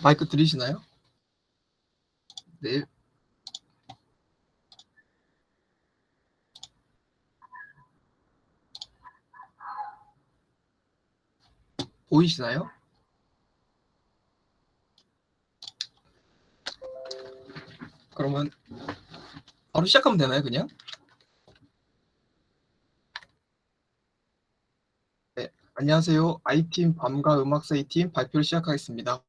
마이크 들리시나요? 네. 보이시나요? 그러면 바로 시작하면 되나요, 그냥? 네. 안녕하세요. I팀 밤과 음악사 A팀 발표를 시작하겠습니다.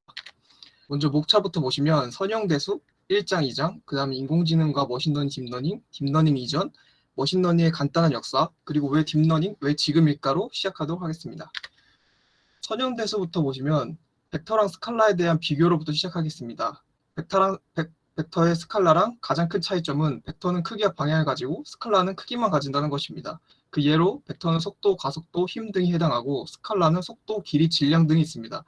먼저 목차부터 보시면 선형대수 1장, 2장, 그 다음에 인공지능과 머신러닝, 딥러닝, 딥러닝 이전, 머신러닝의 간단한 역사, 그리고 왜 딥러닝, 왜 지금일까로 시작하도록 하겠습니다. 선형대수부터 보시면 벡터랑 스칼라에 대한 비교로부터 시작하겠습니다. 벡터의 스칼라랑 가장 큰 차이점은 벡터는 크기와 방향을 가지고 스칼라는 크기만 가진다는 것입니다. 그 예로 벡터는 속도, 가속도, 힘 등이 해당하고 스칼라는 속도, 길이, 질량 등이 있습니다.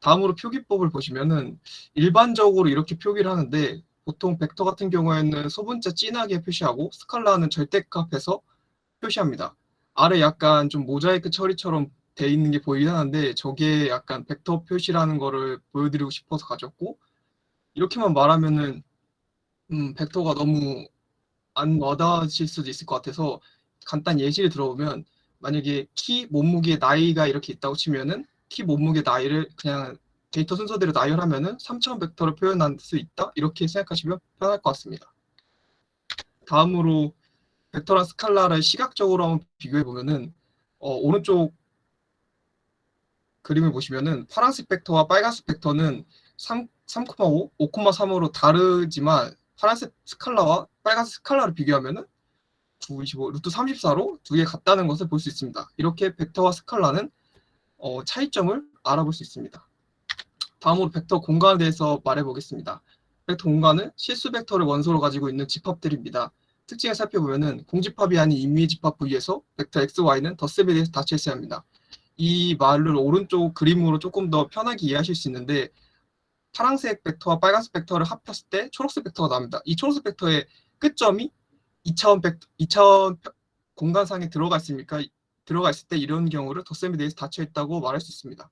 다음으로 표기법을 보시면은 일반적으로 이렇게 표기를 하는데 보통 벡터 같은 경우에는 소분자 진하게 표시하고 스칼라는 절대값해서 표시합니다. 아래 약간 좀 모자이크 처리처럼 돼 있는 게 보이긴 하는데 저게 약간 벡터 표시라는 거를 보여드리고 싶어서 가졌고, 이렇게만 말하면은 벡터가 너무 안 와닿으실 수도 있을 것 같아서 간단 예시를 들어보면, 만약에 키, 몸무게, 나이가 이렇게 있다고 치면은 키, 몸무게, 나이를 그냥 데이터 순서대로 나열하면은 3차원 벡터를 표현할 수 있다, 이렇게 생각하시면 편할 것 같습니다. 다음으로 벡터랑 스칼라를 시각적으로 한번 비교해 보면은 오른쪽 그림을 보시면은 파란색 벡터와 빨간색 벡터는 3,5, 5,3으로 다르지만 파란색 스칼라와 빨간색 스칼라를 비교하면은 9, 25, 루트 34로 두 개 같다는 것을 볼 수 있습니다. 이렇게 벡터와 스칼라는 차이점을 알아볼 수 있습니다. 다음으로 벡터 공간에 대해서 말해보겠습니다. 벡터 공간은 실수 벡터를 원소로 가지고 있는 집합들입니다. 특징을 살펴보면은 공집합이 아닌 임의의 집합 V에서 벡터 x, y는 덧셈에 대해서 닫혀 있어야 합니다. 이 말을 오른쪽 그림으로 조금 더 편하게 이해하실 수 있는데, 파란색 벡터와 빨간색 벡터를 합했을 때 초록색 벡터가 나옵니다. 이 초록색 벡터의 끝점이 2차원 공간상에 들어가 있으니까 들어가 있을 때 이런 경우를 덧셈에 대해서 닫혀 있다고 말할 수 있습니다.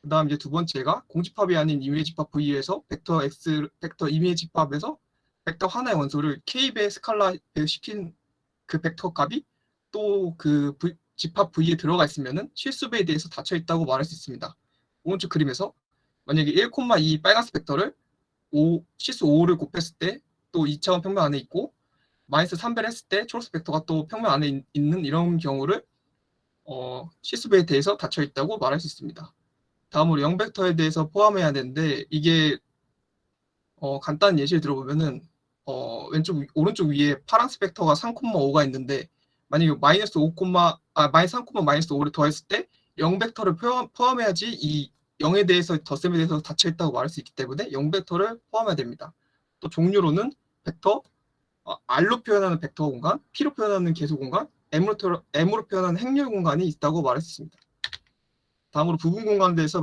그 다음 이제 두 번째가 공집합이 아닌 임의의 집합 V에서 벡터 X, 벡터 임의의 집합에서 벡터 하나의 원소를 K배의 스칼라 시킨 그 벡터 값이 또 그 집합 V에 들어가 있으면은 실수배에 대해서 닫혀 있다고 말할 수 있습니다. 오른쪽 그림에서 만약에 1,2 빨간색 벡터를 실수 5를 곱했을 때 또 2차원 평면 안에 있고, 마이너스 3배를 했을 때 초록색 벡터가 또 평면 안에 있는 이런 경우를 실수배에 대해서 닫혀 있다고 말할 수 있습니다. 다음으로 0벡터에 대해서 포함해야 되는데, 이게 간단한 예시를 들어보면은 오른쪽 위에 파란색 벡터가 3,5가 있는데, 만약에 마이너스 3, 마이너스 5를 더했을 때 0벡터를 포함해야지 이 0에 대해서 덧셈에 대해서 닫혀 있다고 말할 수 있기 때문에 0벡터를 포함해야 됩니다. 또 종류로는 벡터, R로 표현하는 벡터 공간, P로 표현하는 계수 공간, M으로 표현하는 행렬 공간이 있다고 말할 수 있습니다. 다음으로 부분 공간에 대해서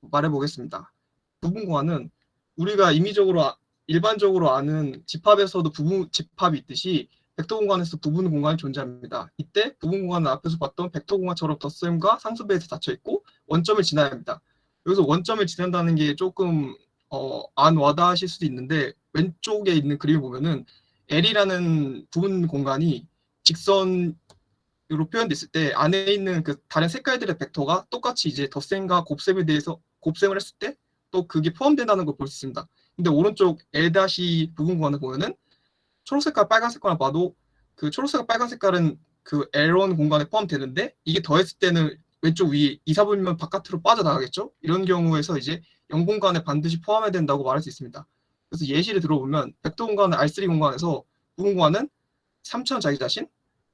말해보겠습니다. 부분 공간은 우리가 일반적으로 아는 집합에서도 부분 집합이 있듯이 벡터 공간에서 부분 공간이 존재합니다. 이때 부분 공간은 앞에서 봤던 벡터 공간처럼 덧셈과 상수배에서 닫혀 있고 원점을 지나야 합니다. 여기서 원점을 지난다는 게 조금 안 와닿으실 수도 있는데, 왼쪽에 있는 그림을 보면은 L이라는 부분 공간이 직선으로 표현됐을 때 안에 있는 그 다른 색깔들의 벡터가 똑같이 이제 덧셈과 곱셈에 대해서 곱셈을 했을 때 또 그게 포함된다는 걸 볼 수 있습니다. 근데 오른쪽 L- 부분 공간을 보면은 초록색깔, 빨간색깔을 봐도 그 초록색과 빨간 색깔은 그 L1 공간에 포함되는데, 이게 더했을 때는 왼쪽 위 2, 4분면 바깥으로 빠져나가겠죠? 이런 경우에서 이제 0 공간에 반드시 포함해야 된다고 말할 수 있습니다. 그래서 예시를 들어보면 벡터 공간은 R3 공간에서 부분 공간은 3차원 자기 자신,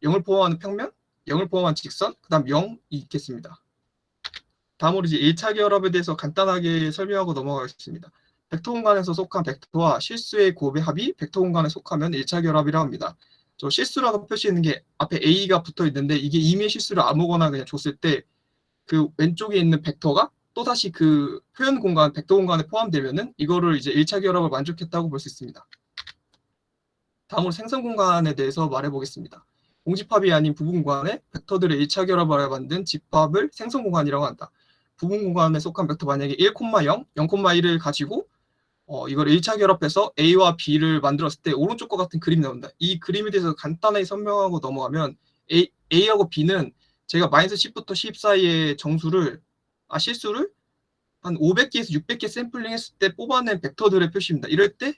0을 포함하는 평면, 0을 포함한 직선, 그 다음 0이 있겠습니다. 다음으로 이제 1차 결합에 대해서 간단하게 설명하고 넘어가겠습니다. 벡터 공간에서 속한 벡터와 실수의 곱의 합이 벡터 공간에 속하면 1차 결합이라고 합니다. 저 실수라고 표시했는 게 앞에 A가 붙어 있는데, 이게 임의 실수를 아무거나 그냥 줬을 때 그 왼쪽에 있는 벡터가 또다시 그 표현 공간, 벡터 공간에 포함되면은 이거를 이제 1차 결합을 만족했다고 볼 수 있습니다. 다음으로 생성 공간에 대해서 말해보겠습니다. 공집합이 아닌 부분 공간에 벡터들의 1차 결합을 만든 집합을 생성 공간이라고 한다. 부분 공간에 속한 벡터 만약에 1, 0, 0,1을 가지고 이걸 1차 결합해서 A와 B를 만들었을 때 오른쪽과 같은 그림이 나온다. 이 그림에 대해서 간단하게 설명하고 넘어가면 A하고 B는 제가 마이너스 10부터 10 사이의 실수를 한 500개에서 600개 샘플링 했을 때 뽑아낸 벡터들의 표시입니다. 이럴 때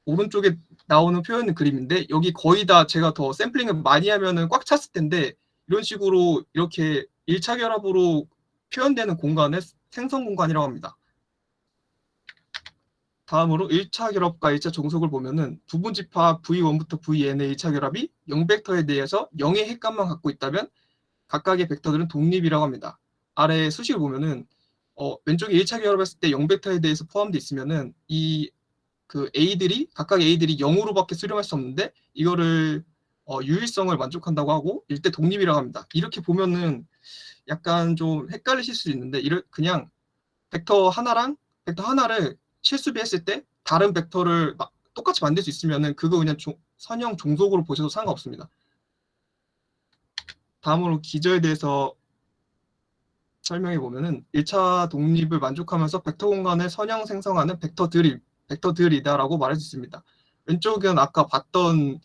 오른쪽에 나오는 표현은 그림인데 여기 거의 다 제가 더 샘플링을 많이 하면은 꽉 찼을 텐데 이런 식으로 이렇게 1차 결합으로 표현되는 공간을 생성 공간이라고 합니다. 다음으로 1차 결합과 1차 종속을 보면은 부분집합 V1부터 Vn의 1차 결합이 0벡터에 대해서 0의 핵값만 갖고 있다면 각각의 벡터들은 독립이라고 합니다. 아래 수식을 보면은 왼쪽에 1차 결합했을 때 0벡터에 대해서 포함되어 있으면은 각각 A들이 0으로밖에 수렴할 수 없는데 이거를 유일성을 만족한다고 하고 일대 독립이라고 합니다. 이렇게 보면은 약간 좀 헷갈리실 수 있는데 그냥 벡터 하나를 실수비했을 때 다른 벡터를 똑같이 만들 수 있으면은 그거 그냥 선형 종속으로 보셔도 상관없습니다. 다음으로 기저에 대해서 설명해 보면은 1차 독립을 만족하면서 벡터 공간을 선형 생성하는 벡터들이다라고 말할 수 있습니다. 왼쪽은 아까 봤던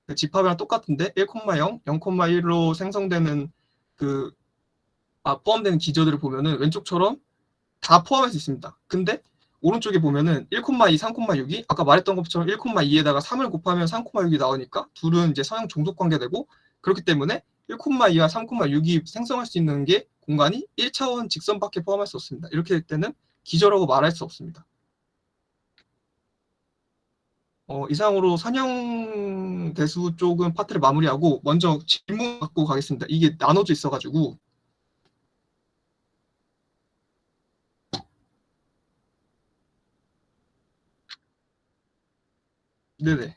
그 집합이랑 똑같은데 1, 0, 0,1로 생성되는 포함되는 기저들을 보면은 왼쪽처럼 다 포함할 수 있습니다. 근데 오른쪽에 보면은 1,2, 3,6이 아까 말했던 것처럼 1,2에다가 3을 곱하면 3,6이 나오니까 둘은 이제 선형 종속 관계되고 그렇기 때문에 1,2와 3,6이 생성할 수 있는 게 공간이 1차원 직선밖에 포함할 수 없습니다. 이렇게 될 때는 기저라고 말할 수 없습니다. 이상으로 선형 대수 쪽은 파트를 마무리하고 먼저 질문 갖고 가겠습니다. 이게 나눠져 있어가지고 네네.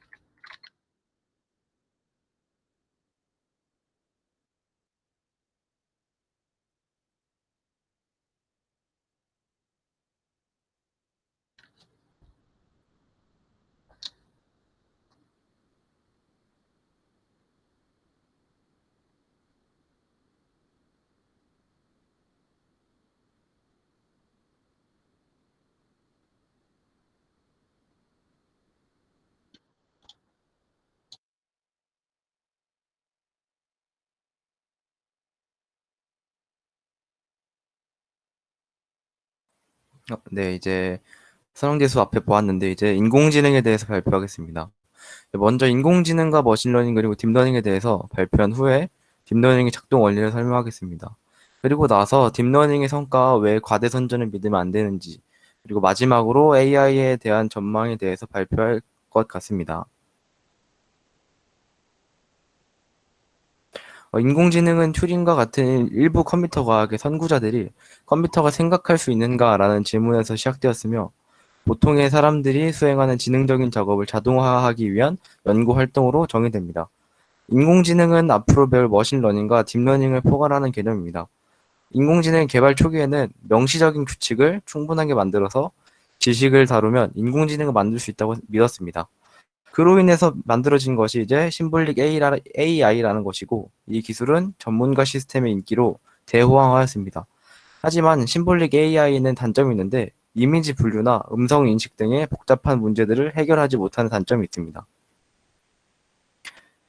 네, 이제 선형대수 앞에 보았는데 이제 인공지능에 대해서 발표하겠습니다. 먼저 인공지능과 머신러닝 그리고 딥러닝에 대해서 발표한 후에 딥러닝의 작동 원리를 설명하겠습니다. 그리고 나서 딥러닝의 성과와 왜 과대 선전을 믿으면 안 되는지, 그리고 마지막으로 AI에 대한 전망에 대해서 발표할 것 같습니다. 인공지능은 튜링과 같은 일부 컴퓨터 과학의 선구자들이 컴퓨터가 생각할 수 있는가라는 질문에서 시작되었으며, 보통의 사람들이 수행하는 지능적인 작업을 자동화하기 위한 연구 활동으로 정의됩니다. 인공지능은 앞으로 배울 머신러닝과 딥러닝을 포괄하는 개념입니다. 인공지능 개발 초기에는 명시적인 규칙을 충분하게 만들어서 지식을 다루면 인공지능을 만들 수 있다고 믿었습니다. 그로 인해서 만들어진 것이 이제 심볼릭 AI라는 것이고, 이 기술은 전문가 시스템의 인기로 대호황하였습니다. 하지만 심볼릭 AI는 단점이 있는데 이미지 분류나 음성 인식 등의 복잡한 문제들을 해결하지 못하는 단점이 있습니다.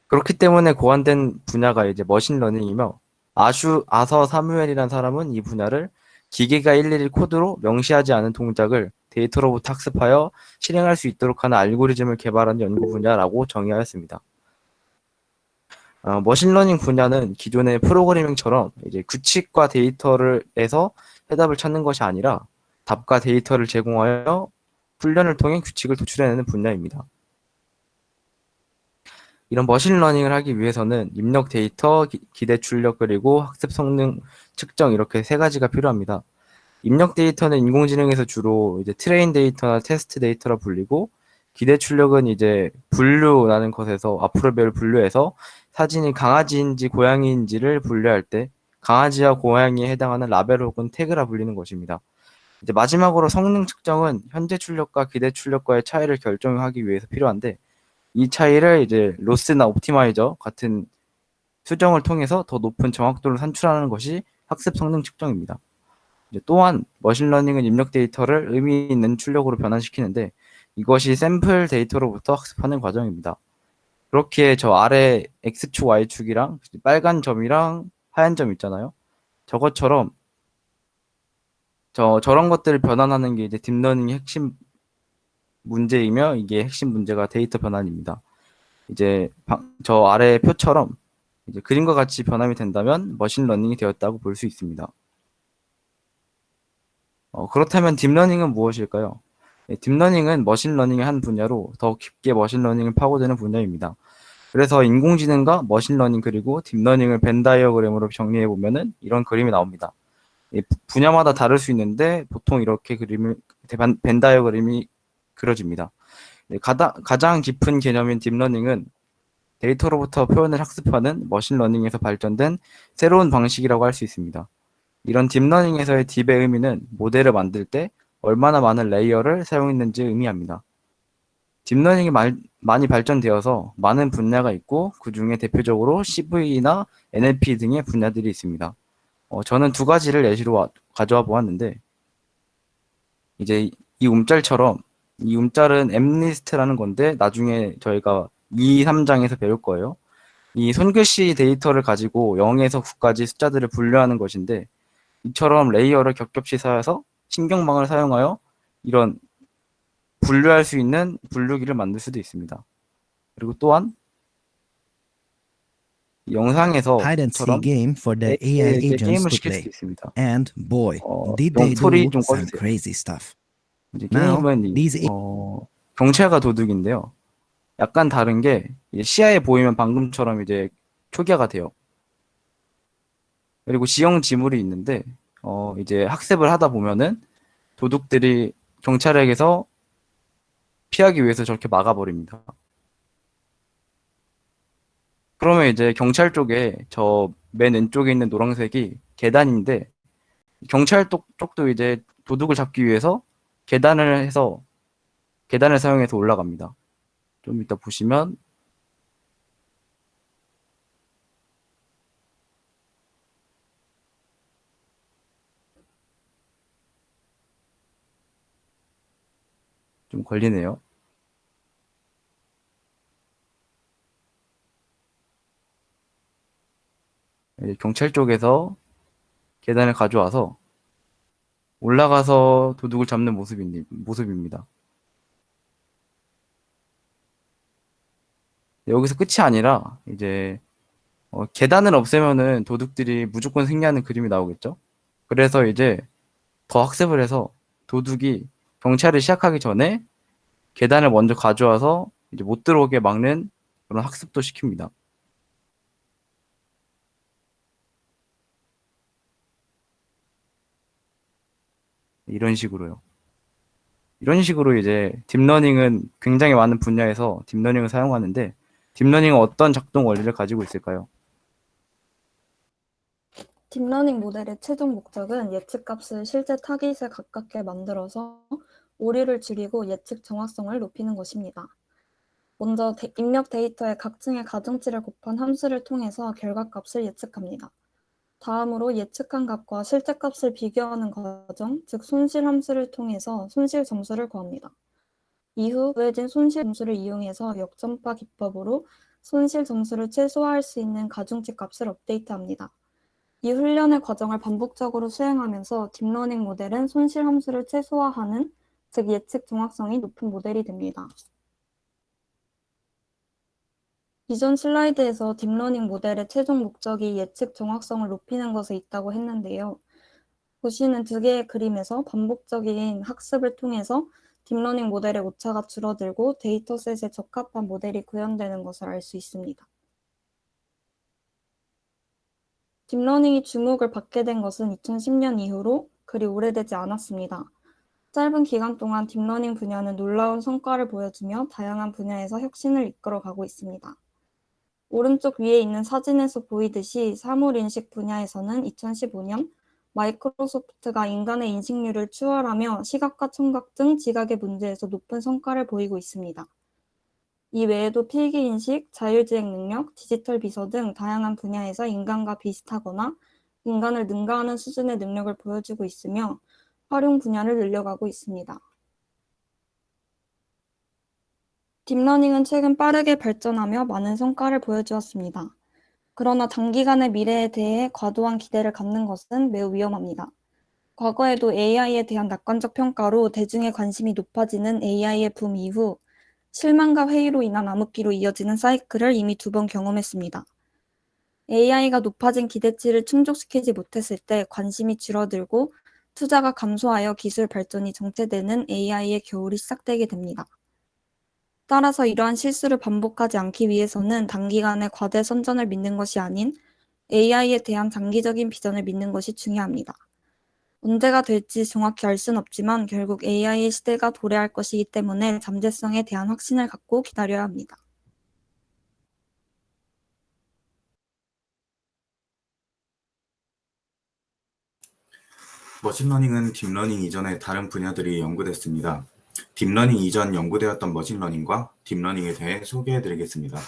그렇기 때문에 고안된 분야가 이제 머신러닝이며, 아서 사무엘이라는 사람은 이 분야를 기계가 일일이 코드로 명시하지 않은 동작을 데이터로부터 학습하여 실행할 수 있도록 하는 알고리즘을 개발하는 연구 분야라고 정의하였습니다. 머신러닝 분야는 기존의 프로그래밍처럼 이제 규칙과 데이터에서 해답을 찾는 것이 아니라 답과 데이터를 제공하여 훈련을 통해 규칙을 도출해내는 분야입니다. 이런 머신러닝을 하기 위해서는 입력 데이터, 기대 출력, 그리고 학습 성능 측정 이렇게 세 가지가 필요합니다. 입력 데이터는 인공지능에서 주로 이제 트레인 데이터나 테스트 데이터라 불리고, 기대 출력은 이제 분류라는 것에서 앞으로 배울 분류에서 사진이 강아지인지 고양이인지를 분류할 때 강아지와 고양이에 해당하는 라벨 혹은 태그라 불리는 것입니다. 이제 마지막으로 성능 측정은 현재 출력과 기대 출력과의 차이를 결정하기 위해서 필요한데, 이 차이를 이제 로스나 옵티마이저 같은 수정을 통해서 더 높은 정확도를 산출하는 것이 학습 성능 측정입니다. 이제 또한 머신러닝은 입력 데이터를 의미 있는 출력으로 변환시키는데 이것이 샘플 데이터로부터 학습하는 과정입니다. 그렇게 저 아래 X축, Y축이랑 빨간 점이랑 하얀 점 있잖아요. 저것처럼 저런 것들을 변환하는 게 이제 딥러닝의 핵심 문제이며 이게 핵심 문제가 데이터 변환입니다. 이제 저 아래 표처럼 이제 그림과 같이 변환이 된다면 머신러닝이 되었다고 볼 수 있습니다. 그렇다면 딥러닝은 무엇일까요? 네, 딥러닝은 머신러닝의 한 분야로 더 깊게 머신러닝을 파고드는 분야입니다. 그래서 인공지능과 머신러닝 그리고 딥러닝을 벤 다이어그램으로 정리해 보면은 이런 그림이 나옵니다. 분야마다 다를 수 있는데 보통 이렇게 벤 다이어그램이 그려집니다. 가장 깊은 개념인 딥러닝은 데이터로부터 표현을 학습하는 머신러닝에서 발전된 새로운 방식이라고 할 수 있습니다. 이런 딥러닝에서의 딥의 의미는 모델을 만들 때 얼마나 많은 레이어를 사용했는지 의미합니다. 딥러닝이 많이 발전되어서 많은 분야가 있고 그 중에 대표적으로 CV나 NLP 등의 분야들이 있습니다. 저는 두 가지를 예시로 가져와 보았는데 이제 이 움짤처럼 이 움짤은 M리스트라는 건데 나중에 저희가 2, 3장에서 배울 거예요. 이 손글씨 데이터를 가지고 0에서 9까지 숫자들을 분류하는 것인데 이처럼 레이어를 겹겹이 쌓아서 신경망을 사용하여 이런 분류할 수 있는 분류기를 만들 수도 있습니다. 그리고 또한 hide and seek 영상에서처럼 game for the AI AI에게 agents 게임을 to 시킬 수도 play. 있습니다. And boy, did they 소리 do 좀 some 꺼주세요. crazy stuff. 이제 Now, 게임은 these 경찰과 도둑인데요. 약간 다른 게 시야에 보이면 방금처럼 이제 초기화가 돼요. 그리고 지형 지물이 있는데 이제 학습을 하다 보면은 도둑들이 경찰에게서 피하기 위해서 저렇게 막아버립니다. 그러면 이제 경찰 쪽에 저 맨 왼쪽에 있는 노란색이 계단인데 경찰 쪽도 이제 도둑을 잡기 위해서 계단을 사용해서 올라갑니다. 좀 이따 보시면 좀 걸리네요. 경찰 쪽에서 계단을 가져와서 올라가서 도둑을 잡는 모습입니다. 여기서 끝이 아니라 이제 계단을 없애면은 도둑들이 무조건 승리하는 그림이 나오겠죠. 그래서 이제 더 학습을 해서 도둑이 경찰을 시작하기 전에 계단을 먼저 가져와서 이제 못 들어오게 막는 그런 학습도 시킵니다. 이런 식으로요. 이런 식으로 이제 딥러닝은 굉장히 많은 분야에서 딥러닝을 사용하는데 딥러닝은 어떤 작동 원리를 가지고 있을까요? 딥러닝 모델의 최종 목적은 예측값을 실제 타깃에 가깝게 만들어서 오류를 줄이고 예측 정확성을 높이는 것입니다. 먼저 입력 데이터에 각층의 가중치를 곱한 함수를 통해서 결과값을 예측합니다. 다음으로 예측한 값과 실제 값을 비교하는 과정, 즉 손실 함수를 통해서 손실 점수를 구합니다. 이후 구해진 손실 점수를 이용해서 역전파 기법으로 손실 점수를 최소화할 수 있는 가중치 값을 업데이트합니다. 이 훈련의 과정을 반복적으로 수행하면서 딥러닝 모델은 손실 함수를 최소화하는, 즉 예측 정확성이 높은 모델이 됩니다. 이전 슬라이드에서 딥러닝 모델의 최종 목적이 예측 정확성을 높이는 것에 있다고 했는데요. 보시는 두 개의 그림에서 반복적인 학습을 통해서 딥러닝 모델의 오차가 줄어들고 데이터셋에 적합한 모델이 구현되는 것을 알 수 있습니다. 딥러닝이 주목을 받게 된 것은 2010년 이후로 그리 오래되지 않았습니다. 짧은 기간 동안 딥러닝 분야는 놀라운 성과를 보여주며 다양한 분야에서 혁신을 이끌어가고 있습니다. 오른쪽 위에 있는 사진에서 보이듯이 사물인식 분야에서는 2015년 마이크로소프트가 인간의 인식률을 추월하며 시각과 청각 등 지각의 문제에서 높은 성과를 보이고 있습니다. 이 외에도 필기인식, 자율주행 능력, 디지털 비서 등 다양한 분야에서 인간과 비슷하거나 인간을 능가하는 수준의 능력을 보여주고 있으며 활용 분야를 늘려가고 있습니다. 딥러닝은 최근 빠르게 발전하며 많은 성과를 보여주었습니다. 그러나 단기간의 미래에 대해 과도한 기대를 갖는 것은 매우 위험합니다. 과거에도 AI에 대한 낙관적 평가로 대중의 관심이 높아지는 AI의 붐 이후 실망과 회의로 인한 암흑기로 이어지는 사이클을 이미 2번 경험했습니다. AI가 높아진 기대치를 충족시키지 못했을 때 관심이 줄어들고 투자가 감소하여 기술 발전이 정체되는 AI의 겨울이 시작되게 됩니다. 따라서 이러한 실수를 반복하지 않기 위해서는 단기간에 과대 선전을 믿는 것이 아닌 AI에 대한 장기적인 비전을 믿는 것이 중요합니다. 언제가 될지 정확히 알 수는 없지만 결국 AI의 시대가 도래할 것이기 때문에 잠재성에 대한 확신을 갖고 기다려야 합니다. 머신러닝은 딥러닝 이전의 다른 분야들이 연구됐습니다. 딥러닝 이전 연구되었던 머신러닝과 딥러닝에 대해 소개해드리겠습니다.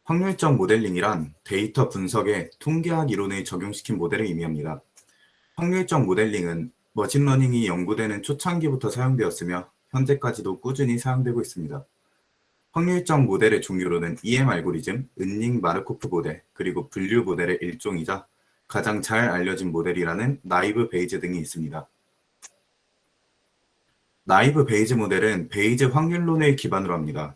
확률적 모델링이란 데이터 분석에 통계학 이론을 적용시킨 모델을 의미합니다. 확률적 모델링은 머신러닝이 연구되는 초창기부터 사용되었으며 현재까지도 꾸준히 사용되고 있습니다. 확률적 모델의 종류로는 EM 알고리즘, 은닝 마르코프 모델, 그리고 분류 모델의 일종이자 가장 잘 알려진 모델이라는 나이브 베이즈 등이 있습니다. 나이브 베이즈 모델은 베이즈 확률론을 기반으로 합니다.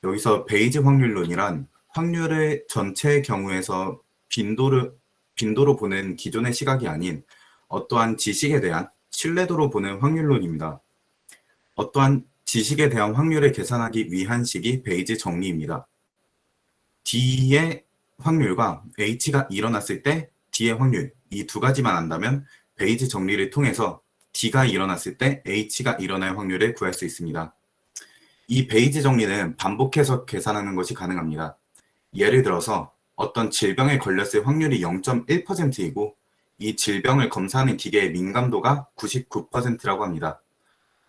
여기서 베이즈 확률론이란 확률을 전체의 경우에서 빈도로 보는 기존의 시각이 아닌 어떠한 지식에 대한 신뢰도로 보는 확률론입니다. 어떠한 지식에 대한 확률을 계산하기 위한 식이 베이즈 정리입니다. D의 확률과 H가 일어났을 때 D의 확률, 이 두 가지만 안다면 베이즈 정리를 통해서 D가 일어났을 때 H가 일어날 확률을 구할 수 있습니다. 이 베이즈 정리는 반복해서 계산하는 것이 가능합니다. 예를 들어서 어떤 질병에 걸렸을 확률이 0.1%이고 이 질병을 검사하는 기계의 민감도가 99%라고 합니다.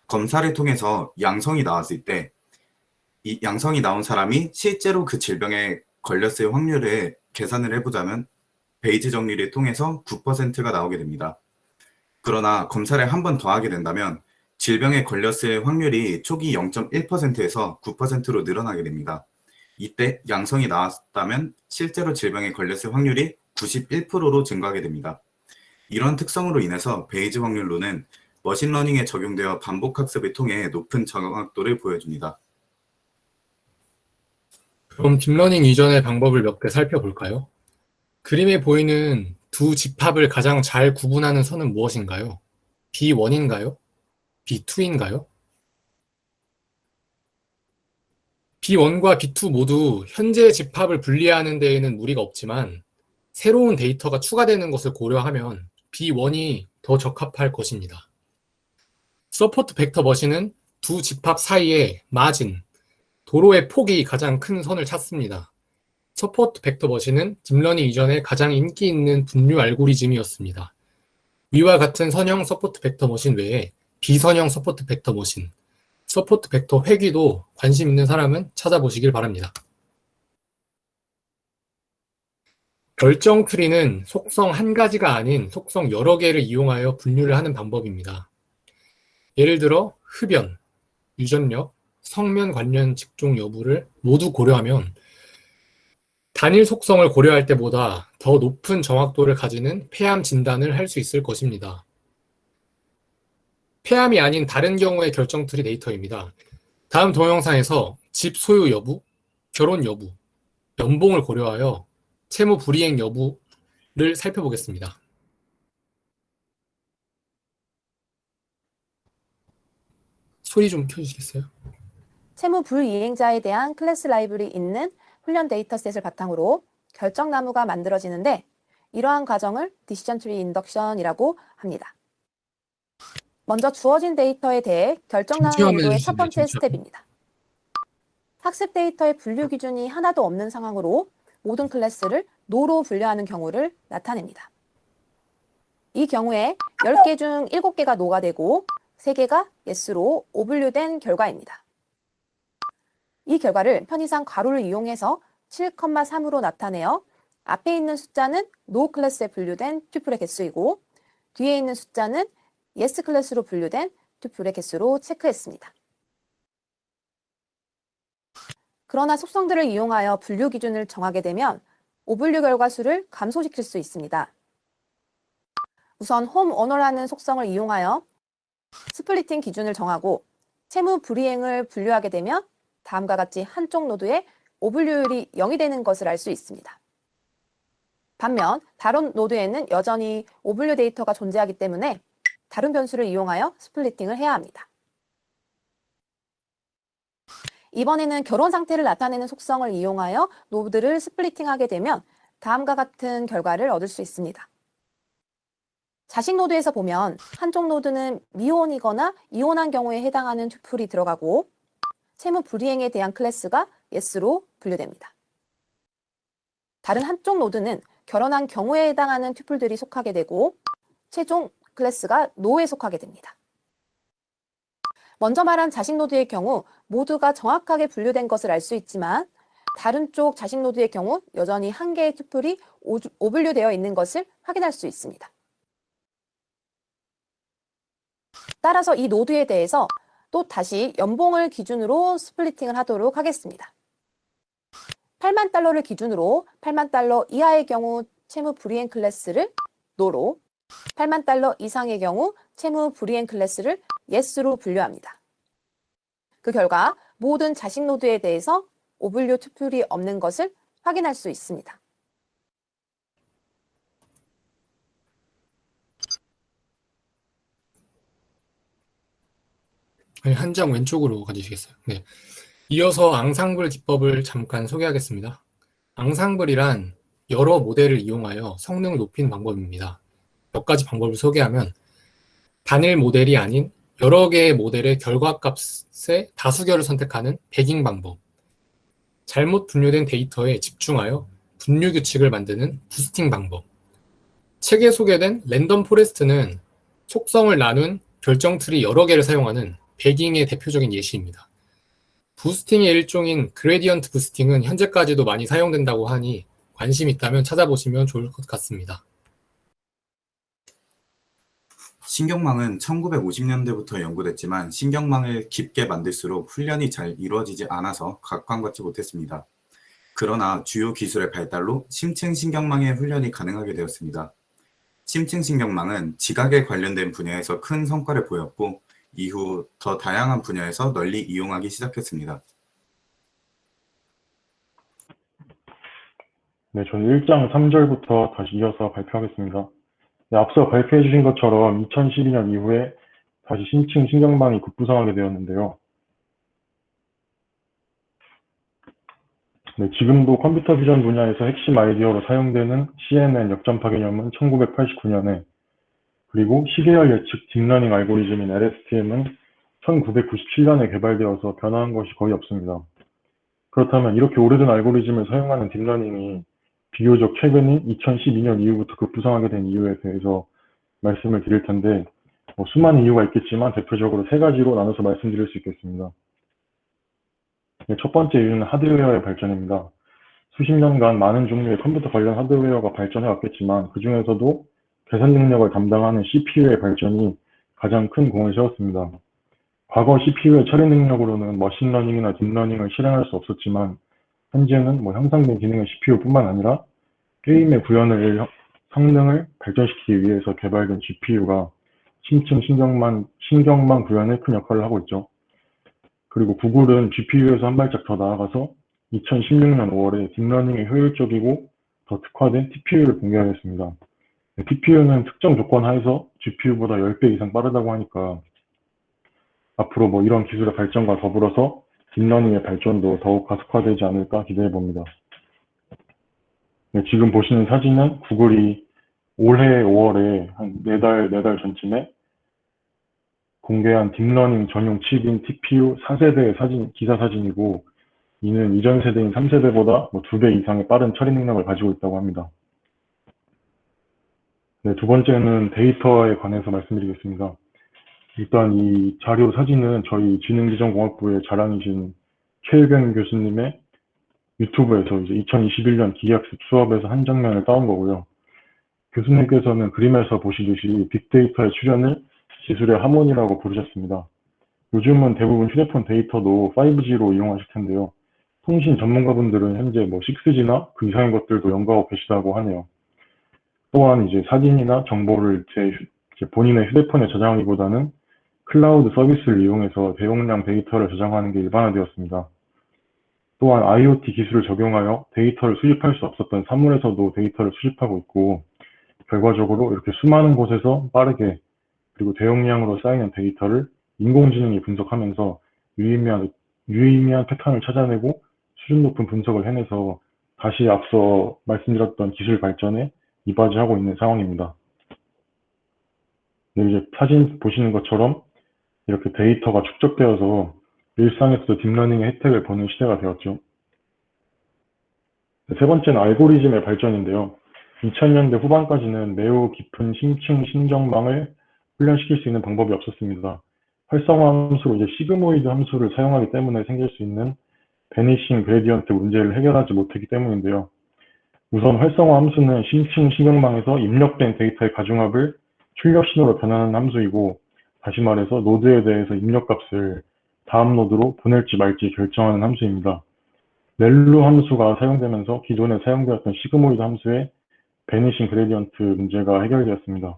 검사를 통해서 양성이 나왔을 때 이 양성이 나온 사람이 실제로 그 질병에 걸렸을 확률을 계산을 해보자면 베이즈 정리를 통해서 9%가 나오게 됩니다. 그러나 검사를 한 번 더 하게 된다면 질병에 걸렸을 확률이 초기 0.1%에서 9%로 늘어나게 됩니다. 이때 양성이 나왔다면 실제로 질병에 걸렸을 확률이 91%로 증가하게 됩니다. 이런 특성으로 인해서 베이즈 확률론은 머신러닝에 적용되어 반복학습을 통해 높은 정확도를 보여줍니다. 그럼 딥러닝 이전의 방법을 몇 개 살펴볼까요? 그림에 보이는 두 집합을 가장 잘 구분하는 선은 무엇인가요? B1인가요? B2인가요? B1과 B2 모두 현재 집합을 분리하는 데에는 무리가 없지만 새로운 데이터가 추가되는 것을 고려하면 B1이 더 적합할 것입니다. 서포트 벡터 머신은 두 집합 사이의 마진, 도로의 폭이 가장 큰 선을 찾습니다. 서포트 벡터 머신은 딥러닝 이전에 가장 인기 있는 분류 알고리즘이었습니다. 위와 같은 선형 서포트 벡터 머신 외에 비선형 서포트 벡터 머신, 서포트 벡터 회귀도 관심 있는 사람은 찾아보시길 바랍니다. 결정 트리는 속성 한 가지가 아닌 속성 여러 개를 이용하여 분류를 하는 방법입니다. 예를 들어 흡연, 유전력, 성면 관련 직종 여부를 모두 고려하면 단일 속성을 고려할 때보다 더 높은 정확도를 가지는 폐암 진단을 할 수 있을 것입니다. 폐암이 아닌 다른 경우의 결정트리 데이터입니다. 다음 동영상에서 집 소유 여부, 결혼 여부, 연봉을 고려하여 채무 불이행 여부를 살펴보겠습니다. 소리 좀 켜주시겠어요? 채무 불이행자에 대한 클래스 라이블이 있는 훈련 데이터셋을 바탕으로 결정나무가 만들어지는데 이러한 과정을 디시전 트리 인덕션이라고 합니다. 먼저 주어진 데이터에 대해 결정나무 연구의 첫 번째 스텝입니다. 학습 데이터의 분류 기준이 하나도 없는 상황으로 모든 클래스를 노로 분류하는 경우를 나타냅니다. 이 경우에 10개 중 7개가 노가 되고 3개가 yes로 오분류된 결과입니다. 이 결과를 편의상 괄호를 이용해서 7,3으로 나타내어 앞에 있는 숫자는 no 클래스에 분류된 튜플의 개수이고 뒤에 있는 숫자는 yes 클래스로 분류된 튜플의 개수로 체크했습니다. 그러나 속성들을 이용하여 분류 기준을 정하게 되면 오분류 결과 수를 감소시킬 수 있습니다. 우선 homeowner라는 속성을 이용하여 스플리팅 기준을 정하고 채무 불이행을 분류하게 되면 다음과 같이 한쪽 노드의 오분류율이 0이 되는 것을 알 수 있습니다. 반면 다른 노드에는 여전히 오분류 데이터가 존재하기 때문에 다른 변수를 이용하여 스플리팅을 해야 합니다. 이번에는 결혼 상태를 나타내는 속성을 이용하여 노드를 스플리팅하게 되면 다음과 같은 결과를 얻을 수 있습니다. 자식 노드에서 보면 한쪽 노드는 미혼이거나 이혼한 경우에 해당하는 튜플이 들어가고 채무 불이행에 대한 클래스가 yes로 분류됩니다. 다른 한쪽 노드는 결혼한 경우에 해당하는 튜플들이 속하게 되고 최종 클래스가 no에 속하게 됩니다. 먼저 말한 자식 노드의 경우 모두가 정확하게 분류된 것을 알 수 있지만 다른 쪽 자식 노드의 경우 여전히 한 개의 튜플이 오분류되어 있는 것을 확인할 수 있습니다. 따라서 이 노드에 대해서 또 다시 연봉을 기준으로 스플리팅을 하도록 하겠습니다. 8만 달러를 기준으로 8만 달러 이하의 경우 채무 불이행 클래스를 no로 8만 달러 이상의 경우 채무 불이행 클래스를 yes로 분류합니다. 그 결과 모든 자식 노드에 대해서 오분류 튜플이 없는 것을 확인할 수 있습니다. 한 장 왼쪽으로 가주시겠어요? 네. 이어서 앙상블 기법을 잠깐 소개하겠습니다. 앙상블이란 여러 모델을 이용하여 성능을 높이는 방법입니다. 몇 가지 방법을 소개하면 단일 모델이 아닌 여러 개의 모델의 결과값의 다수결을 선택하는 배깅 방법, 잘못 분류된 데이터에 집중하여 분류 규칙을 만드는 부스팅 방법, 책에 소개된 랜덤 포레스트는 속성을 나눈 결정 트리 여러 개를 사용하는 배깅의 대표적인 예시입니다. 부스팅의 일종인 그레디언트 부스팅은 현재까지도 많이 사용된다고 하니 관심 있다면 찾아보시면 좋을 것 같습니다. 신경망은 1950년대부터 연구됐지만 신경망을 깊게 만들수록 훈련이 잘 이루어지지 않아서 각광받지 못했습니다. 그러나 주요 기술의 발달로 심층 신경망의 훈련이 가능하게 되었습니다. 심층 신경망은 지각에 관련된 분야에서 큰 성과를 보였고 이후 더 다양한 분야에서 널리 이용하기 시작했습니다. 네, 저는 1장 3절부터 다시 이어서 발표하겠습니다. 네, 앞서 발표해 주신 것처럼 2012년 이후에 다시 심층 신경망이 급부상하게 되었는데요. 네, 지금도 컴퓨터 비전 분야에서 핵심 아이디어로 사용되는 CNN 역전파 개념은 1989년에 그리고 시계열 예측 딥러닝 알고리즘인 LSTM은 1997년에 개발되어서 변화한 것이 거의 없습니다. 그렇다면 이렇게 오래된 알고리즘을 사용하는 딥러닝이 비교적 최근인 2012년 이후부터 급부상하게 된 이유에 대해서 말씀을 드릴 텐데 수많은 이유가 있겠지만 대표적으로 세 가지로 나눠서 말씀드릴 수 있겠습니다. 네, 첫 번째 이유는 하드웨어의 발전입니다. 수십 년간 많은 종류의 컴퓨터 관련 하드웨어가 발전해 왔겠지만 그 중에서도 계산 능력을 담당하는 CPU의 발전이 가장 큰 공을 세웠습니다. 과거 CPU의 처리 능력으로는 머신러닝이나 딥러닝을 실행할 수 없었지만 현재는 형상된 기능의 CPU뿐만 아니라 게임의 구현을 성능을 발전시키기 위해서 개발된 GPU가 심층 신경망 구현에 큰 역할을 하고 있죠. 그리고 구글은 GPU에서 한 발짝 더 나아가서 2016년 5월에 딥러닝에 효율적이고 더 특화된 TPU를 공개하였습니다. TPU는 특정 조건 하에서 GPU보다 10배 이상 빠르다고 하니까 앞으로 이런 기술의 발전과 더불어서 딥러닝의 발전도 더욱 가속화되지 않을까 기대해 봅니다. 네, 지금 보시는 사진은 구글이 올해 5월에 한 4달 전쯤에 공개한 딥러닝 전용 칩인 TPU 4세대의 기사 사진이고 이는 이전 세대인 3세대보다 2배 이상의 빠른 처리 능력을 가지고 있다고 합니다. 네, 두 번째는 데이터에 관해서 말씀드리겠습니다. 일단 이 자료 사진은 저희 지능기전공학부의 자랑이신 최일병 교수님의 유튜브에서 이제 2021년 기계학습 수업에서 한 장면을 따온 거고요. 교수님께서는 그림에서 보시듯이 빅데이터의 출현을 기술의 하모니라고 부르셨습니다. 요즘은 대부분 휴대폰 데이터도 5G로 이용하실 텐데요. 통신 전문가분들은 현재 뭐 6G나 그 이상의 것들도 연구하고 계시다고 하네요. 또한 이제 사진이나 정보를 제 본인의 휴대폰에 저장하기보다는 클라우드 서비스를 이용해서 대용량 데이터를 저장하는 게 일반화되었습니다. 또한 IoT 기술을 적용하여 데이터를 수집할 수 없었던 사물에서도 데이터를 수집하고 있고, 결과적으로 이렇게 수많은 곳에서 빠르게 그리고 대용량으로 쌓이는 데이터를 인공지능이 분석하면서 유의미한 패턴을 찾아내고 수준 높은 분석을 해내서 다시 앞서 말씀드렸던 기술 발전에 이바지하고 있는 상황입니다. 네, 이제 사진 보시는 것처럼 이렇게 데이터가 축적되어서 일상에서도 딥러닝의 혜택을 보는 시대가 되었죠. 세 번째는 알고리즘의 발전인데요. 2000년대 후반까지는 매우 깊은 심층 신정망을 훈련시킬 수 있는 방법이 없었습니다. 활성화 함수로 이제 시그모이드 함수를 사용하기 때문에 생길 수 있는 베니싱 그레디언트 문제를 해결하지 못했기 때문인데요. 우선 활성화 함수는 심층 신경망에서 입력된 데이터의 가중합을 출력 신호로 변환하는 함수이고, 다시 말해서 노드에 대해서 입력값을 다음 노드로 보낼지 말지 결정하는 함수입니다. 렐루 함수가 사용되면서 기존에 사용되었던 시그모이드 함수의 베니싱 그레디언트 문제가 해결되었습니다.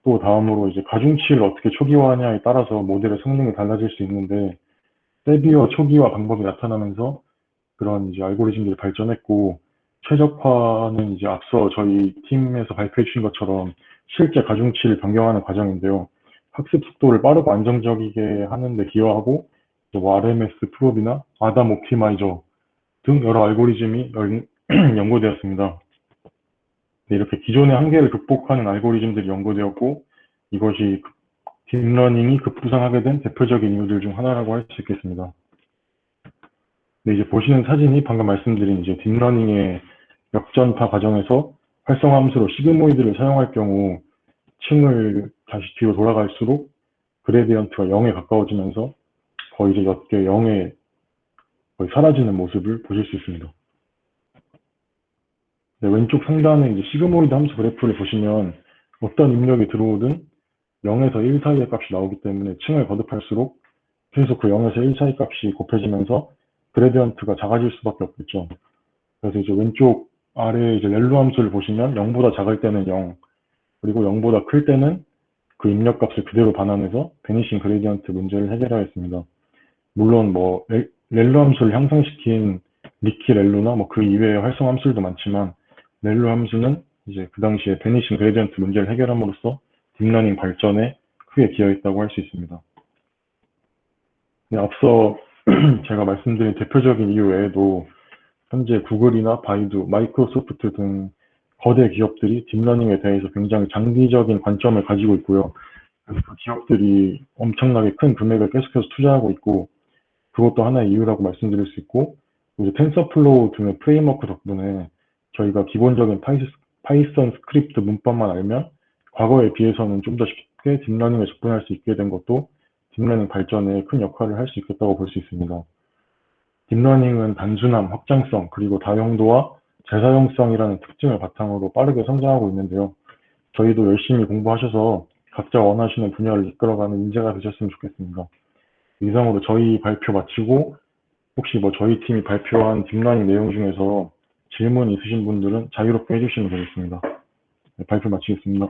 또 다음으로 이제 가중치를 어떻게 초기화하냐에 따라서 모델의 성능이 달라질 수 있는데, 세비어 초기화 방법이 나타나면서 그런 이제 알고리즘들이 발전했고, 최적화는 이제 앞서 저희 팀에서 발표해 주신 것처럼 실제 가중치를 변경하는 과정인데요. 학습 속도를 빠르고 안정적이게 하는 데 기여하고, 뭐 RMS 프롭이나 아담 옵티마이저 등 여러 알고리즘이 연구되었습니다. 네, 이렇게 기존의 한계를 극복하는 알고리즘들이 연구되었고, 이것이 딥러닝이 급부상하게 된 대표적인 이유들 중 하나라고 할 수 있겠습니다. 네, 이제 보시는 사진이 방금 말씀드린 이제 딥러닝의 역전파 과정에서 활성화 함수로 시그모이드를 사용할 경우 층을 다시 뒤로 돌아갈수록 그레디언트가 0에 가까워지면서 거의 이제 몇 개 0에 거의 사라지는 모습을 보실 수 있습니다. 네, 왼쪽 상단에 이제 시그모이드 함수 그래프를 보시면 어떤 입력이 들어오든 0에서 1 사이의 값이 나오기 때문에 층을 거듭할수록 계속 그 0에서 1 사이 값이 곱해지면서 그레디언트가 작아질 수밖에 없겠죠. 그래서 이제 왼쪽 아래 이제 렐루 함수를 보시면 0보다 작을 때는 0, 그리고 0보다 클 때는 그 입력값을 그대로 반환해서 베니싱 그레디언트 문제를 해결하였습니다. 물론 뭐 렐루 함수를 향상시킨 리키 렐루나 뭐 그 이외의 활성 함수들도 많지만, 렐루 함수는 이제 그 당시에 베니싱 그레디언트 문제를 해결함으로써 딥러닝 발전에 크게 기여했다고 할 수 있습니다. 네, 앞서 제가 말씀드린 대표적인 이유 외에도 현재 구글이나 바이두, 마이크로소프트 등 거대 기업들이 딥러닝에 대해서 굉장히 장기적인 관점을 가지고 있고요. 그래서 그 기업들이 엄청나게 큰 금액을 계속해서 투자하고 있고, 그것도 하나의 이유라고 말씀드릴 수 있고, 이제 텐서플로우 등의 프레임워크 덕분에 저희가 기본적인 파이썬 스크립트 문법만 알면 과거에 비해서는 좀 더 쉽게 딥러닝에 접근할 수 있게 된 것도 딥러닝 발전에 큰 역할을 할 수 있겠다고 볼 수 있습니다. 딥러닝은 단순함, 확장성, 그리고 다용도와 재사용성이라는 특징을 바탕으로 빠르게 성장하고 있는데요. 저희도 열심히 공부하셔서 각자 원하시는 분야를 이끌어가는 인재가 되셨으면 좋겠습니다. 이상으로 저희 발표 마치고, 혹시 뭐 저희 팀이 발표한 딥러닝 내용 중에서 질문 있으신 분들은 자유롭게 해주시면 되겠습니다. 네, 발표 마치겠습니다.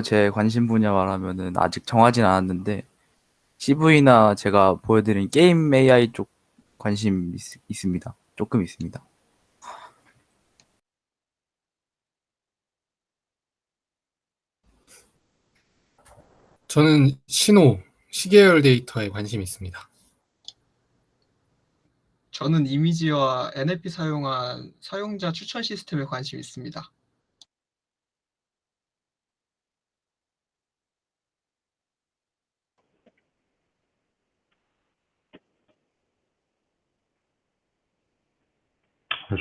제 관심 분야 말하면은 아직 정하진 않았는데, CV나 제가 보여드린 게임 AI 쪽 관심 있습니다. 조금 있습니다. 저는 신호, 시계열 데이터에 관심이 있습니다. 저는 이미지와 NLP 사용한 사용자 추천 시스템에 관심 있습니다.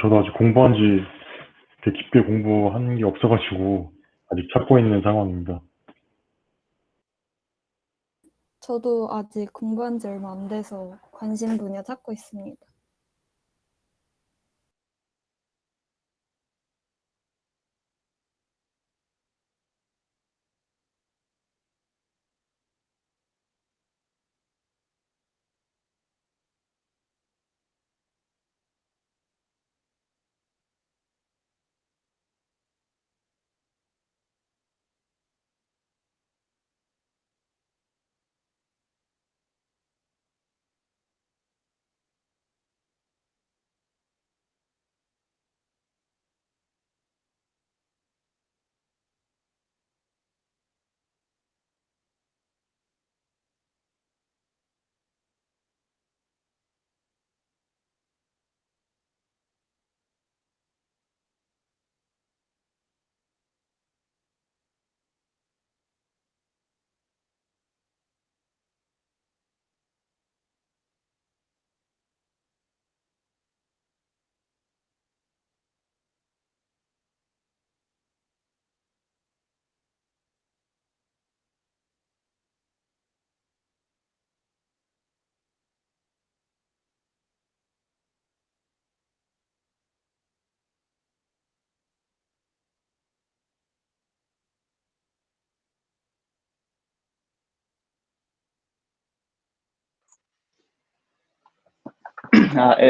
저도 아직 공부한 지 되게 깊게 공부한 게 없어가지고 아직 찾고 있는 상황입니다. 저도 아직 공부한 지 얼마 안 돼서 관심 분야 찾고 있습니다.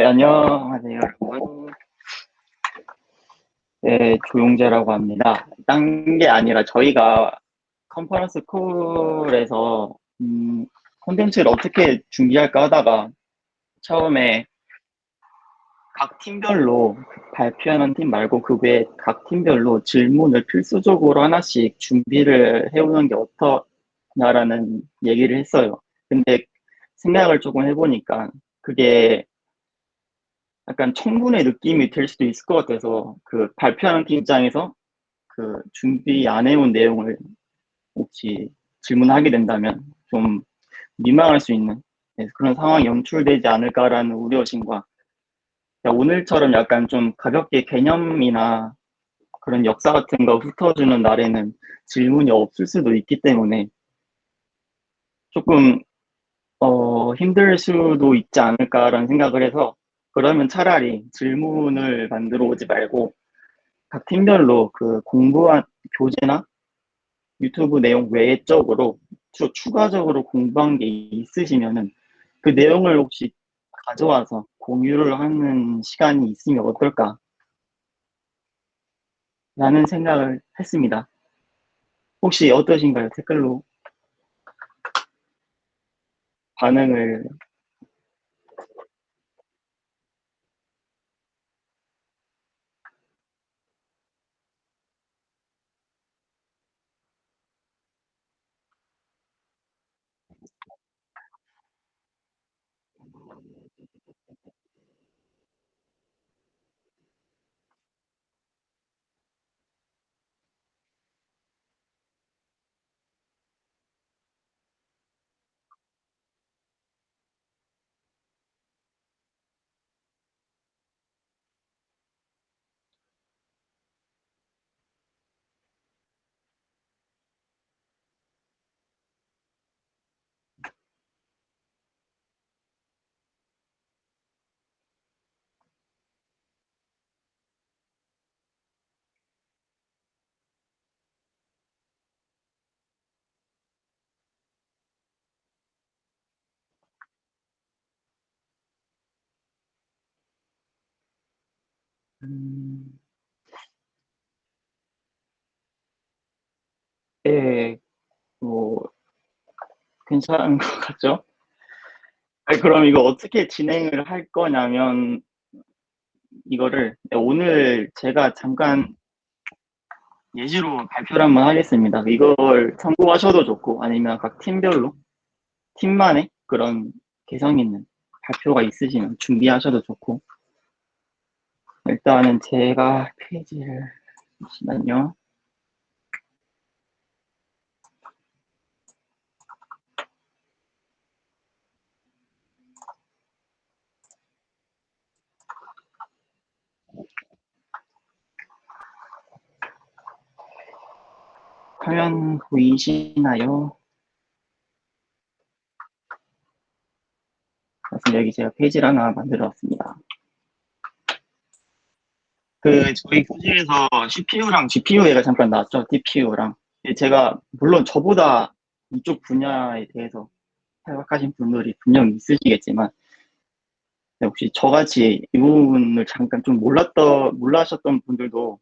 안녕하세요, 여러분. 네, 조용재라고 합니다. 딴 게 아니라 저희가 컨퍼런스 콜에서 콘텐츠를 어떻게 준비할까 하다가 처음에 각 팀별로 발표하는 팀 말고 그 외에 각 팀별로 질문을 필수적으로 하나씩 준비를 해오는 게 어떠냐라는 얘기를 했어요. 근데 생각을 조금 해보니까 그게 약간 청문회 느낌이 될 수도 있을 것 같아서 그 발표하는 팀 입장에서 그 준비 안 해온 내용을 혹시 질문하게 된다면 좀 민망할 수 있는 그런 상황이 연출되지 않을까라는 우려심과 오늘처럼 약간 좀 가볍게 개념이나 그런 역사 같은 거 훑어주는 날에는 질문이 없을 수도 있기 때문에 조금 힘들 수도 있지 않을까라는 생각을 해서 그러면 차라리 질문을 만들어 오지 말고 각 팀별로 그 공부한 교재나 유튜브 내용 외적으로 추가적으로 공부한 게 있으시면은 그 내용을 혹시 가져와서 공유를 하는 시간이 있으면 어떨까라는 생각을 했습니다. 혹시 어떠신가요? 댓글로 반응을. 음, 예, 뭐 괜찮은 것 같죠? 아니, 그럼 이거 어떻게 진행을 할 거냐면 이거를 오늘 제가 잠깐 예시로 발표를 한번 하겠습니다. 이걸 참고하셔도 좋고 아니면 각 팀별로 팀만의 그런 개성 있는 발표가 있으시면 준비하셔도 좋고 일단은 제가 페이지를 잠시만요. 화면 보이시나요? 그래서 여기 제가 페이지를 하나 만들어 왔습니다. 저희 교실에서 CPU랑 GPU 얘가 잠깐 나왔죠. DPU랑. 제가 물론 저보다 이쪽 분야에 대해서 생각하신 분들이 분명히 있으시겠지만 혹시 저같이 이 부분을 잠깐 좀 몰라셨던 분들도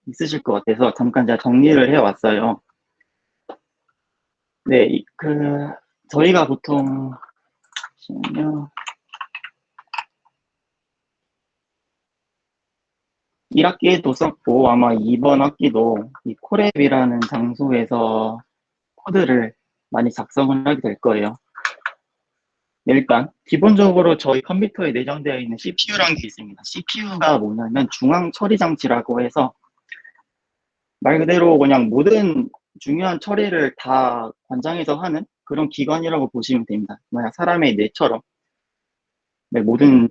있으실 것 같아서 잠깐 제가 정리를 해왔어요. 네, 저희가 보통, 잠시만요. 1학기에도 썼고, 아마 이번 학기도 이 코랩이라는 장소에서 코드를 많이 작성을 하게 될 거예요. 네, 일단, 기본적으로 저희 컴퓨터에 내장되어 있는 CPU라는 게 있습니다. CPU가 뭐냐면 중앙 처리 장치라고 해서 말 그대로 그냥 모든 중요한 처리를 다 관장해서 하는 그런 기관이라고 보시면 됩니다. 만약 사람의 뇌처럼 모든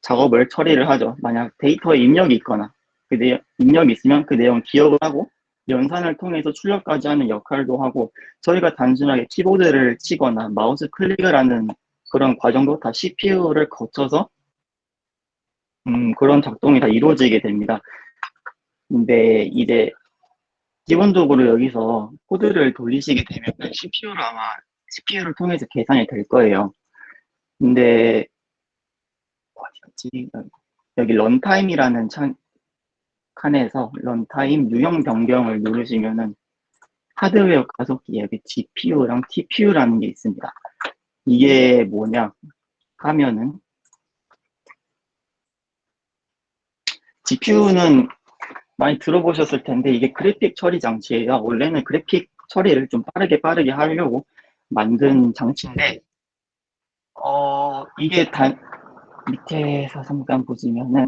작업을 처리를 하죠. 만약 데이터에 입력이 있거나 입력이 있으면 그 내용을 기억을 하고 연산을 통해서 출력까지 하는 역할도 하고 저희가 단순하게 키보드를 치거나 마우스 클릭을 하는 그런 과정도 다 CPU를 거쳐서 그런 작동이 다 이루어지게 됩니다. 근데 이제 기본적으로 여기서 코드를 돌리시게 되면 CPU를 통해서 계산이 될 거예요. 근데 어디였지? 여기 런타임이라는 칸에서 런타임 유형 변경을 누르시면은 하드웨어 가속기 여기 GPU랑 TPU라는 게 있습니다. 이게 뭐냐 하면은 GPU는 많이 들어보셨을 텐데 이게 그래픽 처리 장치예요. 원래는 그래픽 처리를 좀 빠르게 하려고 만든 장치인데 이게 밑에서 잠깐 보시면은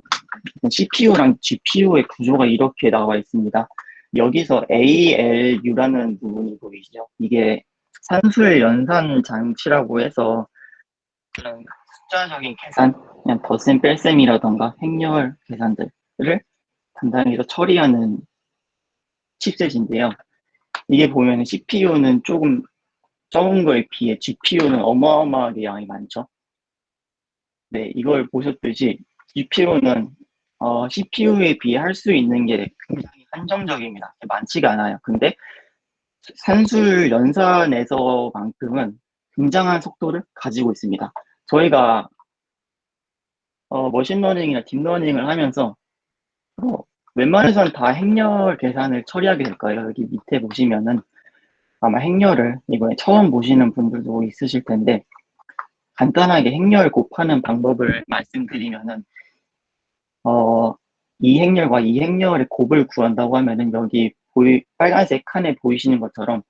CPU랑 GPU의 구조가 이렇게 나와 있습니다. 여기서 ALU라는 부분이 보이시죠? 이게 산술 연산 장치라고 해서 그런 숫자적인 계산, 그냥 덧셈 뺄셈이라던가 행렬 계산들을 담당해서 처리하는 칩셋인데요. 이게 보면 CPU는 조금 적은 거에 비해 GPU는 어마어마하게 양이 많죠. 네, 이걸 보셨듯이 GPU는 CPU에 비해 할 수 있는 게 굉장히 한정적입니다. 많지가 않아요. 근데 산술 연산에서만큼은 굉장한 속도를 가지고 있습니다. 저희가 머신러닝이나 딥러닝을 하면서 웬만해서는 다 행렬 계산을 처리하게 될 거예요. 여기 밑에 보시면은 아마 행렬을 이번에 처음 보시는 분들도 있으실 텐데 간단하게 행렬 곱하는 방법을 말씀드리면은 이 행렬과 이 행렬의 곱을 구한다고 하면은 여기 빨간색 칸에 보이시는 것처럼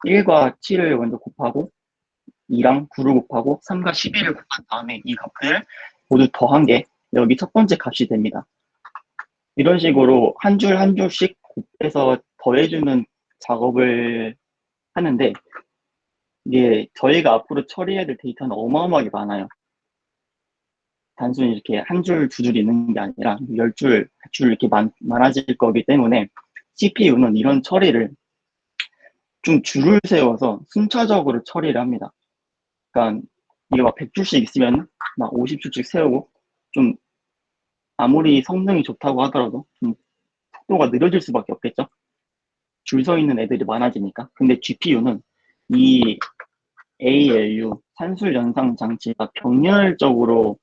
1과 7을 먼저 곱하고 2랑 9를 곱하고 3과 11을 곱한 다음에 이 값을 모두 더한 게 여기 첫 번째 값이 됩니다. 이런 식으로 한 줄 한 줄씩 곱해서 더해주는 작업을 하는데 이게 저희가 앞으로 처리해야 될 데이터는 어마어마하게 많아요. 단순히 이렇게 한 줄, 두 줄 있는 게 아니라 10줄, 100줄 이렇게 많아질 거기 때문에 CPU는 이런 처리를 좀 줄을 세워서 순차적으로 처리를 합니다. 그러니까 이게 막 100줄씩 있으면 막 50줄씩 세우고 좀 아무리 성능이 좋다고 하더라도 좀 속도가 느려질 수밖에 없겠죠. 줄 서 있는 애들이 많아지니까. 근데 GPU는 이 ALU 산술 연산 장치가 병렬적으로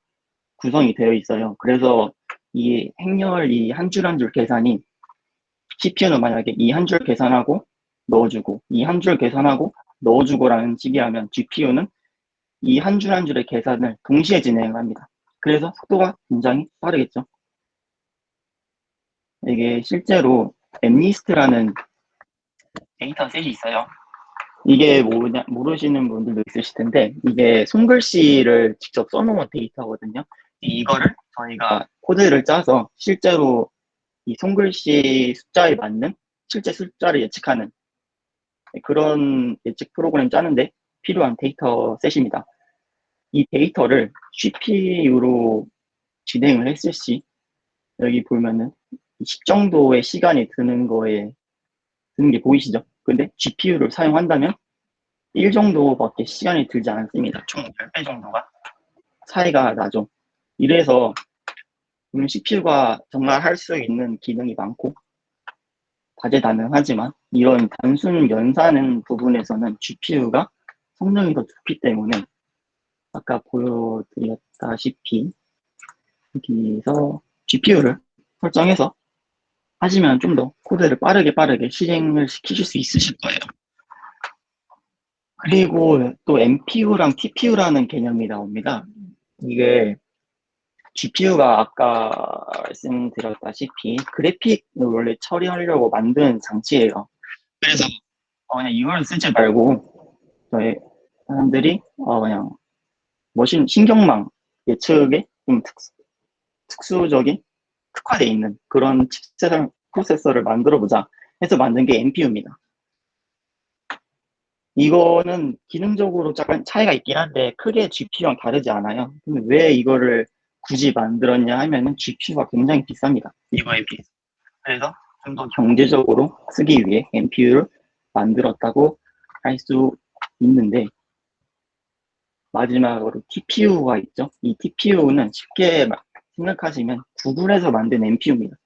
구성이 되어 있어요. 그래서 이 행렬 이 한 줄 한 줄 계산이 CPU는 만약에 이 한 줄 계산하고 넣어주고, 이 한 줄 계산하고 넣어주고라는 식이 하면 GPU는 이 한 줄 한 줄의 계산을 동시에 진행을 합니다. 그래서 속도가 굉장히 빠르겠죠. 이게 실제로 MNIST라는 데이터 셋이 있어요. 이게 뭐냐, 모르시는 분들도 있으실 텐데, 이게 손글씨를 직접 써놓은 데이터거든요. 이거를 저희가 코드를 짜서 실제로 이 손글씨 숫자에 맞는 실제 숫자를 예측하는 그런 예측 프로그램 짜는데 필요한 데이터 셋입니다. 이 데이터를 CPU로 진행을 했을 시, 여기 보면은 10 정도의 시간이 드는 게 보이시죠? 근데 GPU를 사용한다면 1 정도밖에 시간이 들지 않습니다. 총 10배 정도가 차이가 나죠. 이래서 CPU가 정말 할 수 있는 기능이 많고 다재다능하지만 이런 단순 연산은 부분에서는 GPU가 성능이 더 좋기 때문에 아까 보여드렸다시피 여기서 GPU를 설정해서 하시면 좀 더 코드를 빠르게 실행을 시키실 수 있으실 거예요. 그리고 또 NPU랑 TPU라는 개념이 나옵니다. 이게 GPU가 아까 말씀드렸다시피 그래픽을 원래 처리하려고 만든 장치예요. 그래서 그냥 이걸 쓰지 말고 저희 사람들이 그냥 신경망 예측에 좀 특수적인 특화되어 있는 그런 칩셋 프로세서를 만들어보자 해서 만든 게 NPU입니다. 이거는 기능적으로 약간 차이가 있긴 한데 크게 GPU랑 다르지 않아요. 근데 왜 이거를 굳이 만들었냐 하면은 GPU가 굉장히 비쌉니다. 이거에 비해서. 그래서 좀 더 경제적으로 쓰기 위해 NPU를 만들었다고 할 수 있는데, 마지막으로 TPU가 있죠. 이 TPU는 쉽게 생각하시면 구글에서 만든 NPU입니다.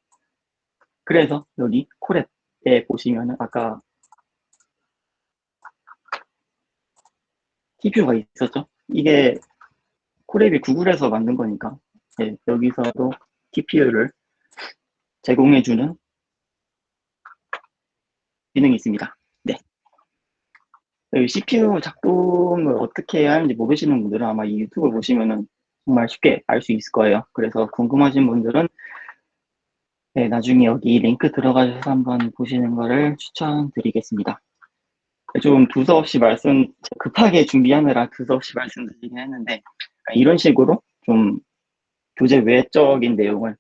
그래서 여기 콜앱에 보시면은 아까 TPU가 있었죠. 이게 콜앱이 구글에서 만든 거니까 여기서도 TPU를 제공해주는 기능이 있습니다. 네. CPU 작동을 어떻게 하는지 모르시는 분들은 아마 이 유튜브 보시면은 정말 쉽게 알 수 있을 거예요. 그래서 궁금하신 분들은 나중에 여기 링크 들어가셔서 한번 보시는 거를 추천드리겠습니다. 좀 두서없이 급하게 준비하느라 두서없이 말씀드리긴 했는데, 이런 식으로 좀 교재 외적인 내용을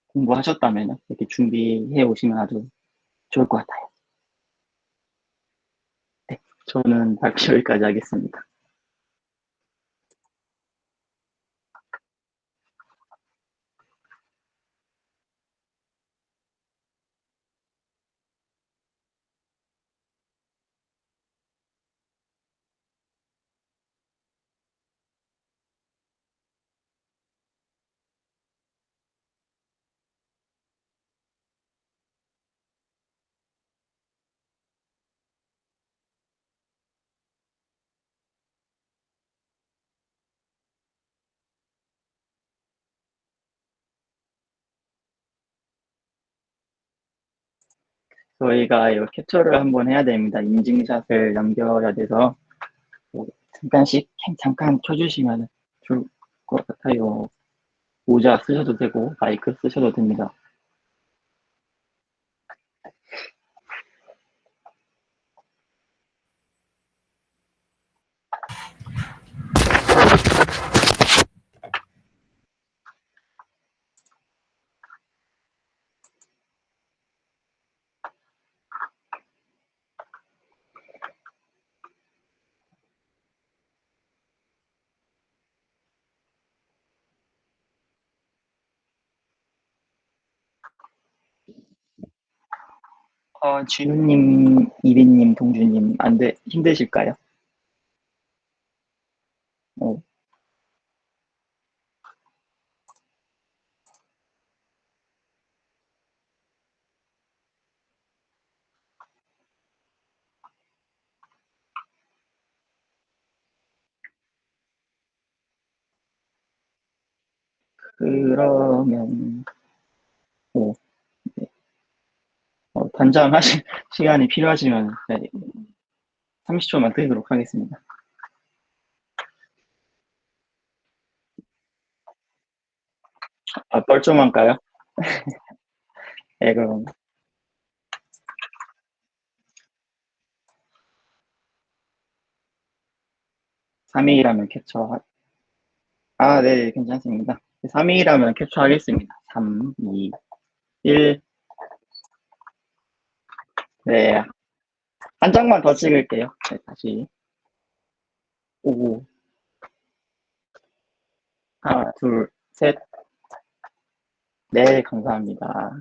공부하셨다면 이렇게 준비해 오시면 아주 좋을 것 같아요. 네, 저는 발표 여기까지 하겠습니다. 저희가 이거 캡처를 한번 해야 됩니다. 인증샷을 남겨야 돼서 잠깐씩 잠깐 켜주시면 좋을 것 같아요. 모자 쓰셔도 되고 마이크 쓰셔도 됩니다. 지훈님, 이빈님, 동주님 힘드실까요? 그러면 관장하실 시간이 필요하시면 30초만 드리도록 하겠습니다. 뻘쭘한가요? 네, 그럼 3위라면 캡처. 네, 괜찮습니다. 3위라면 캡처하겠습니다. 3, 2, 1. 네, 한 장만 더 찍을게요. 네, 다시. 5, 하나, 둘, 셋. 네, 감사합니다.